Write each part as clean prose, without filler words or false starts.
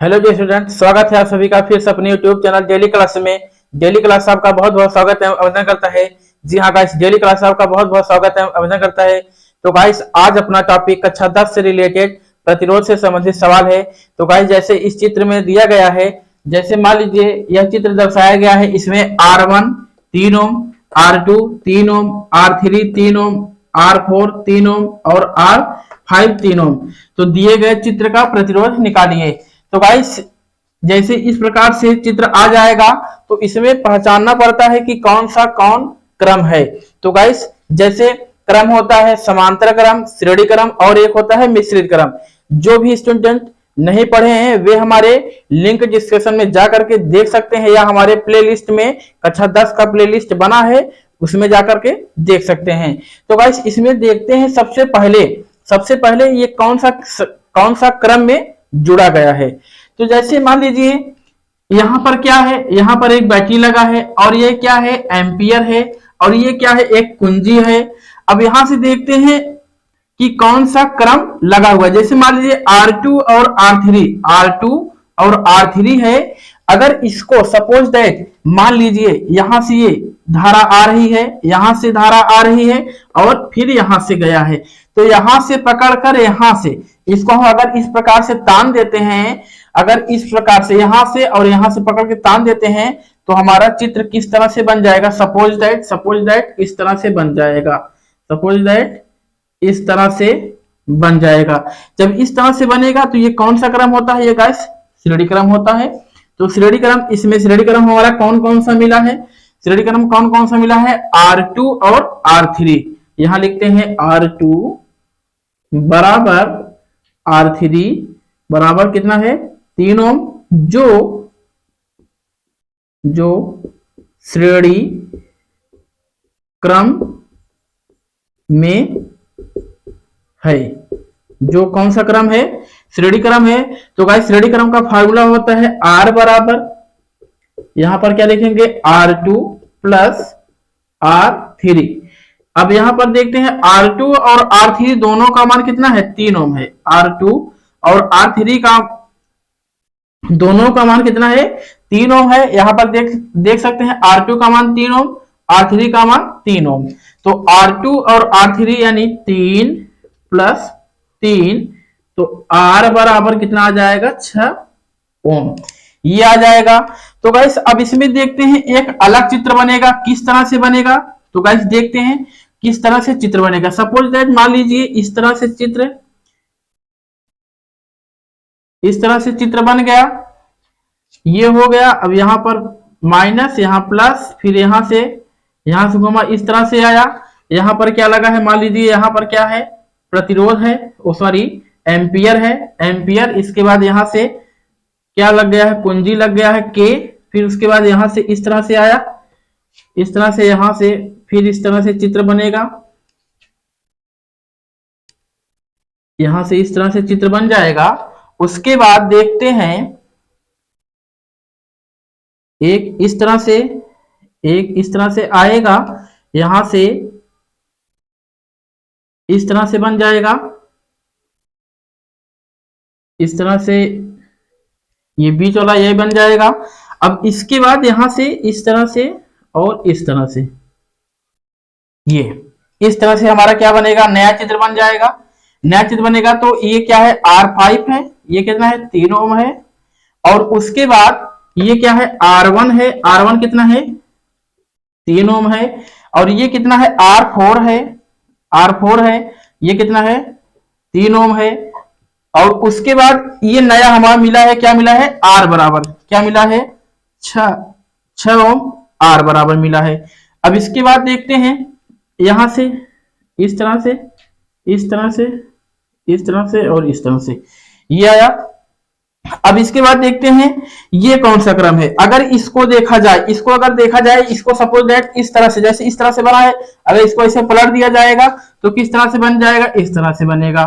Hello जी student, स्वागत है आप सभी का फिर से अपने यूट्यूब चैनल डेली क्लास में। डेली क्लास आपका बहुत बहुत स्वागत है, अभिनंदन करता है। जी हाँ गाइस, डेली क्लास आपका बहुत बहुत स्वागत है, अभिनंदन करता है। तो गाइस, आज अपना टॉपिक कक्षा 10 से रिलेटेड प्रतिरोध से संबंधित सवाल है। तो गाइस, जैसे इस चित्र में दिया गया है, जैसे मान लीजिए यह चित्र दर्शाया गया है, इसमें R1 3 ओम, R2 3 ओम, R3 3 ओम, R4 3 ओम और R5 3 ओम। तो दिए गए चित्र का प्रतिरोध निकालिए। तो गाइस, जैसे इस प्रकार से चित्र आ जाएगा तो इसमें पहचानना पड़ता है कि कौन सा कौन क्रम है। तो गाइस, जैसे क्रम होता है समांतर क्रम, श्रेणी क्रम और एक होता है मिश्रित क्रम। जो भी स्टूडेंट नहीं पढ़े हैं वे हमारे लिंक डिस्क्रिप्शन में जा करके देख सकते हैं, या हमारे प्लेलिस्ट में कक्षा 10 का प्लेलिस्ट बना है, उसमें जाकर के देख सकते हैं। तो गाइस, इसमें देखते हैं सबसे पहले ये कौन सा क्रम में जुड़ा गया है। तो जैसे मान लीजिए यहां पर क्या है, यहां पर एक बैटरी लगा है और ये क्या है, एम्पियर है, और ये क्या है, एक कुंजी है। अब यहां से देखते हैं कि कौन सा क्रम लगा हुआ है। जैसे मान लीजिए R2 और R3 और R3 है। अगर इसको सपोज दैट मान लीजिए यहां से ये धारा आ रही है, यहां से धारा आ रही है और फिर यहां से गया है, तो यहां से पकड़कर यहां से इसको हम अगर इस प्रकार से तान देते हैं, अगर इस प्रकार से यहां से और यहां से पकड़ के तान देते हैं, तो हमारा चित्र किस तरह से बन जाएगा। सपोज दैट इस तरह से बन जाएगा। सपोज दैट इस तरह से बन जाएगा। जब इस तरह से बनेगा तो ये कौन सा क्रम होता है, ये गाइस श्रेणी क्रम होता है। तो श्रेणी क्रम, इसमें श्रेणी क्रम हमारा कौन कौन सा मिला है, श्रेणी क्रम कौन कौन सा मिला है, R2 और R3। यहां लिखते हैं R2 बराबर R3 बराबर कितना है, 3 ओम, जो श्रेणी क्रम में है। जो कौन सा क्रम है, श्रेणी क्रम है। तो गाइस, श्रेणी क्रम का फार्मूला होता है R बराबर, यहां पर क्या लिखेंगे, R2 प्लस R3। अब यहां पर देखते हैं R2 और R3 दोनों का मान कितना है, 3 ओम है। R2 और R3 का दोनों का मान कितना है, 3 ओम है। यहां पर देख सकते हैं R2 का मान 3 ओम, R3 का मान 3 ओम। तो R2 और R3 यानी 3 प्लस 3, तो R बराबर कितना आ जाएगा, 6 ओम, ये आ जाएगा। तो गाइस, अब इसमें देखते हैं एक अलग चित्र बनेगा, किस तरह से बनेगा। तो गाइस, देखते हैं किस तरह से चित्र बनेगा। सपोज दैट मान लीजिए इस तरह से चित्र बन गया, ये हो गया। अब यहां पर माइनस, यहां प्लस, फिर यहां से घुमा, इस तरह से आया। यहां पर क्या लगा है, मान लीजिए यहां पर क्या है, प्रतिरोध है, सॉरी एम्पियर है, एम्पियर। इसके बाद यहां से क्या लग गया है, कुंजी लग गया है K। फिर उसके बाद यहां से इस तरह से आया, इस तरह से, यहां से फिर इस तरह से चित्र बनेगा, यहां से इस तरह से चित्र बन जाएगा। उसके बाद देखते हैं एक इस तरह से आएगा, यहां से इस तरह से बन जाएगा, इस तरह से ये बीच वाला ये बन जाएगा। अब इसके बाद यहां से इस तरह से और इस तरह से, ये इस तरह से हमारा क्या बनेगा, नया चित्र बन जाएगा। नया चित्र बनेगा तो ये क्या है, R5 है, ये कितना है, 3 ओम है। और उसके बाद ये क्या है, R1 है, R1 कितना है, 3 ओम है। और ये कितना है, R4 है, ये कितना है, 3 ओम है। और उसके बाद ये नया हमारा मिला है, क्या मिला है, R बराबर क्या मिला है, 6 ओम, R बराबर मिला है। अब इसके बाद देखते हैं यहां से इस तरह से, इस तरह से, इस तरह से और इस तरह से, ये आया। अब इसके बाद देखते हैं ये कौन सा क्रम है। अगर इसको देखा जाए, इसको सपोज दैट इस तरह से, जैसे इस तरह से बना है, अगर इसको ऐसे पलट दिया जाएगा तो किस तरह से बन जाएगा, इस तरह से बनेगा।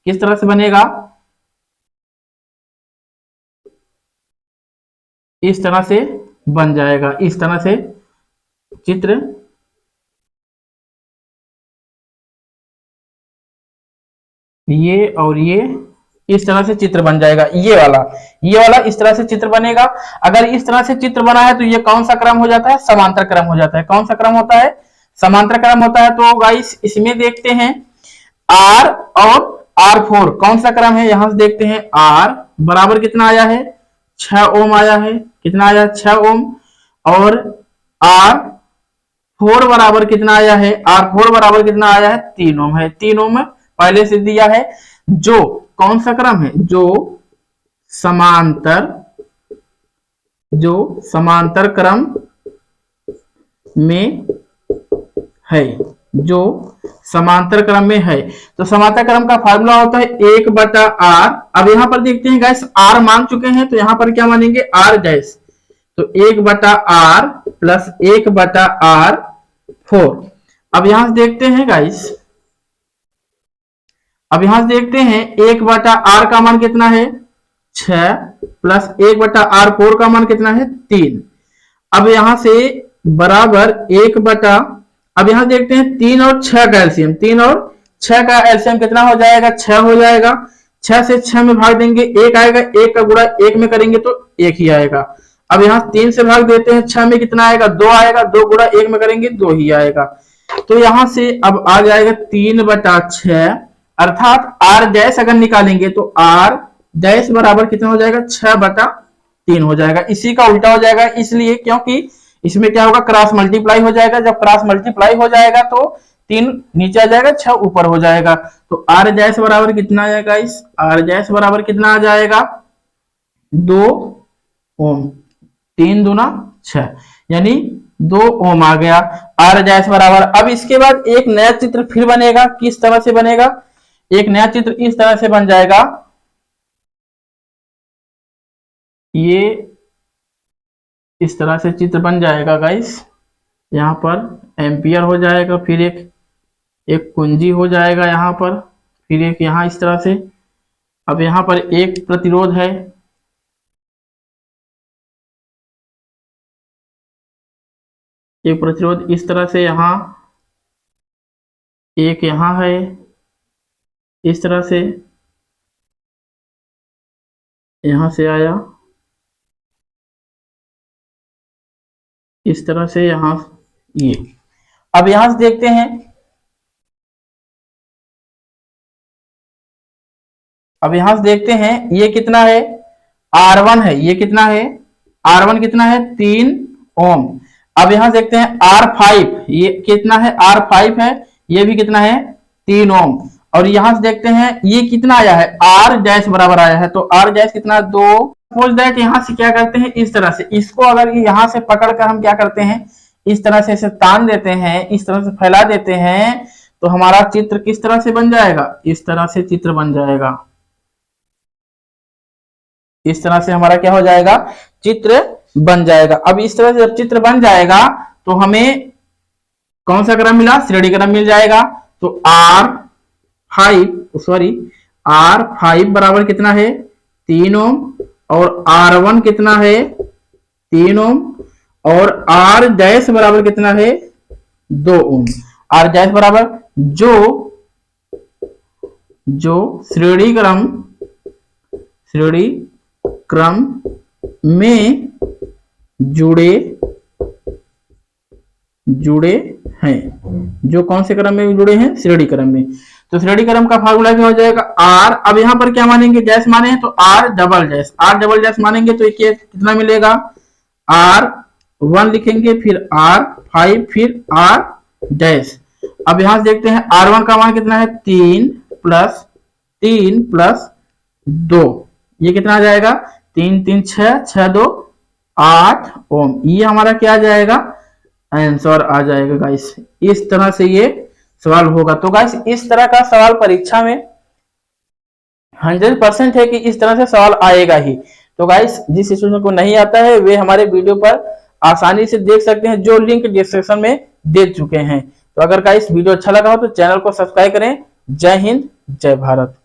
किस तरह से बनेगा, इस तरह से बन जाएगा, इस तरह से चित्र ये और ये इस तरह से चित्र बन जाएगा। ये वाला इस तरह से चित्र बनेगा। अगर इस तरह से चित्र बना है तो ये कौन सा क्रम हो जाता है? समांतर क्रम हो जाता है। कौन सा क्रम होता है? समांतर क्रम होता है। तो गाइस इसमें देखते हैं R और R4 कौन सा क्रम है? यहां से देखते हैं R बराबर कितना आया है? 6 ओम आया है। कितना आया? 6 ओम। और R4 बराबर कितना आया है? R4 बराबर कितना आया है? 3 ओम है। 3 ओम पहले से दिया है। जो कौन सा क्रम है? जो समांतर क्रम में है, जो समांतर क्रम में है। तो समांतर क्रम का फार्मूला होता है 1/r। अब यहां पर देखते हैं गाइस r मान चुके हैं तो यहां पर क्या मानेंगे? r dash. तो 1/r प्लस 1/r4। अब यहां से देखते हैं गाइस, अब यहां से देखते हैं 1/r का मान कितना है? 6 प्लस 1/r4 का मान कितना है? 3। अब यहां से बराबर अब यहां देखते हैं 3 और 6 का एलसीएम। 3 और 6 का एलसीएम कितना हो जाएगा? 6 हो जाएगा। 6 से 6 में भाग देंगे 1 आएगा। 1 का गुणा 1 में करेंगे तो 1 ही आएगा। अब यहां 3 से भाग देते हैं 6 में कितना आएगा? 2 आएगा। 2 गुणा 1 में करेंगे 2 ही आएगा। तो यहां से अब आ जाएगा 3/6, अर्थात r डैश अगर निकालेंगे तो r डैश बराबर कितना हो जाएगा? 6/3 हो जाएगा। इसी का उल्टा हो जाएगा, इसलिए क्योंकि इसमें क्या होगा? क्रॉस मल्टीप्लाई हो जाएगा। जब क्रॉस मल्टीप्लाई हो जाएगा तो 3 नीचे आ जाएगा, 6 ऊपर हो जाएगा। तो r डैश बराबर कितना आ जाएगा? इस r डैश बराबर कितना आ जाएगा? 2 ओम। 3 दूना 6 यानी 2 ओम आ गया। r डैश बराबर। अब इसके बाद एक नया चित्र फिर बनेगा। किस तरह से बनेगा? एक नया चित्र इस तरह से बन जाएगा। ये इस तरह से चित्र बन जाएगा गाइस। यहाँ पर एम्पियर हो जाएगा, फिर एक कुंजी हो जाएगा यहाँ पर, फिर एक यहाँ इस तरह से। अब यहाँ पर एक प्रतिरोध है, एक प्रतिरोध इस तरह से यहाँ, एक यहाँ है इस तरह से, यहां से आया इस तरह से यहां ये। अब यहां से देखते हैं, अब यहां से देखते हैं ये कितना है? R1 है। ये कितना है? R1 कितना है? 3 ओम। अब यहां देखते हैं R5, ये कितना है? R5 है। ये भी कितना है? 3 ओम। और यहां से देखते हैं ये कितना आया है? R डैश बराबर आया है। तो R डैश कितना? 2। सपोज दैट यहां से क्या करते हैं? इस तरह से इसको अगर यहां से पकड़कर हम क्या करते हैं? इस तरह से इसे तान देते हैं, इस तरह से फैला देते हैं, तो हमारा चित्र किस तरह से बन जाएगा? इस तरह से चित्र बन जाएगा। इस तरह से हमारा क्या हो जाएगा? चित्र बन जाएगा। अब इस तरह से जब चित्र बन जाएगा तो हमें कौन सा क्रम मिला? श्रेणी क्रम मिल जाएगा। तो R5 बराबर कितना है? 3 ओम। और R1 कितना है? 3 ओम। और R डैश बराबर कितना है? 2 ओम। R डैश बराबर जो श्रेणी क्रम में जुड़े हैं। जो कौन से क्रम में जुड़े हैं? श्रेणी क्रम में। तो श्रेणी क्रम का फार्मूला क्या हो जाएगा? R। अब यहां पर क्या मानेंगे? डैश माने हैं तो R डबल डैश मानेंगे तो कितना मिलेगा? R1 लिखेंगे, फिर R5, फिर R डैश। अब यहां से देखते हैं R1 का मान कितना है? 3 प्लस 2। ये कितना आ जाएगा? 3 3 6 6 2 8 ओम। ये हमारा क्या आ जाएगा? आंसर आ जाएगा गाइस। इस तरह से ये सवाल होगा। तो गाइस इस तरह का सवाल परीक्षा में 100% है कि इस तरह से सवाल आएगा ही। तो गाइस जिस स्टूडेंट को नहीं आता है वे हमारे वीडियो पर आसानी से देख सकते हैं, जो लिंक डिस्क्रिप्शन में दे चुके हैं। तो अगर गाइस वीडियो अच्छा लगा हो तो चैनल को सब्सक्राइब करें। जय हिंद, जय भारत।